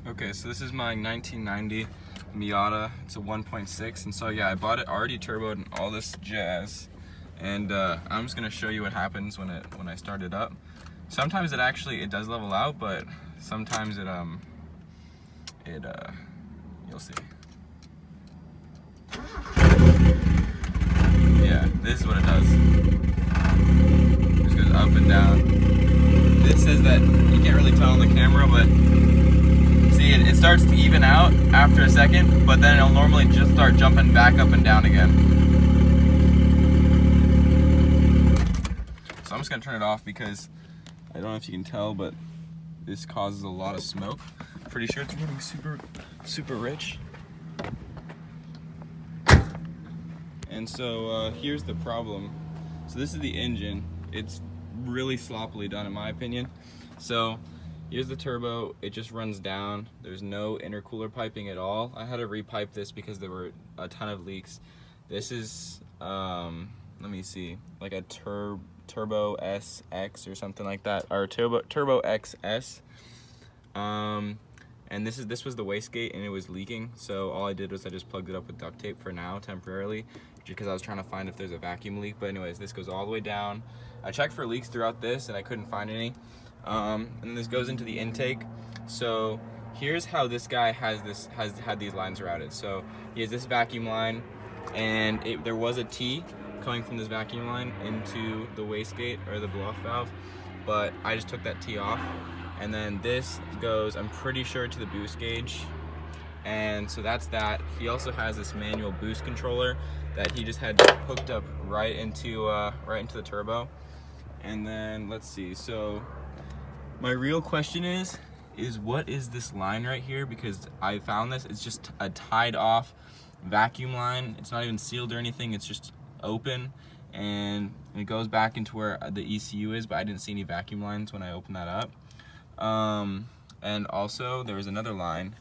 Okay, so this is my 1990 Miata. It's a 1.6, and so yeah, I bought it already turboed and all this jazz. And I'm just gonna show you what happens when I start it up. Sometimes it does level out, but sometimes you'll see. Yeah, this is what it does. It just goes up and down. This says that you can't really tell on the camera, but see, it starts to even out after a second, but then it'll normally just start jumping back up and down again. So I'm just gonna turn it off because I don't know if you can tell, but this causes a lot of smoke. Pretty sure it's running super rich. And so here's the problem. So this is the engine. It's really sloppily done in my opinion. So here's the turbo, it just runs down. There's no intercooler piping at all. I had to repipe this because there were a ton of leaks. This is, let me see, like a Turbo SX or something like that, or Turbo XS. And this was the wastegate and it was leaking. So all I did was I just plugged it up with duct tape for now, temporarily, because I was trying to find if there's a vacuum leak. But anyways, this goes all the way down. I checked for leaks throughout this and I couldn't find any. And this goes into the intake. So here's how this guy has had these lines routed. So he has this vacuum line, and there was a T coming from this vacuum line into the wastegate or the blow-off valve, but I just took that T off. And then this goes, I'm pretty sure, to the boost gauge. And so that's that. He also has this manual boost controller that he just had hooked up right into the turbo. And then let's see. So my real question is what is this line right here? Because I found this, it's just a tied off vacuum line. It's not even sealed or anything. It's just open, and it goes back into where the ECU is, but I didn't see any vacuum lines when I opened that up. And also there was another line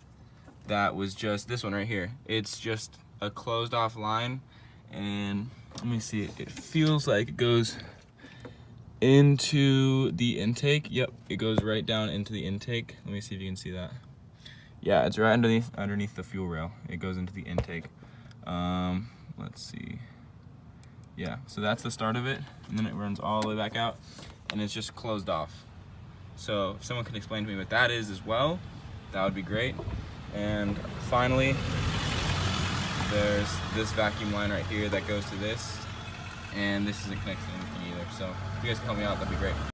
that was just this one right here. It's just a closed off line, and let me see, it feels like it goes into the intake. Yep, it goes right down into the intake. Let me see if you can see that. Yeah, it's right underneath the fuel rail. It goes into the intake. Let's see. Yeah, so that's the start of it, and then it runs all the way back out, and it's just closed off. So if someone could explain to me what that is as well, that would be great. And finally, there's this vacuum line right here that goes to this, and this isn't connected to anything either. So if you guys can help me out, that'd be great.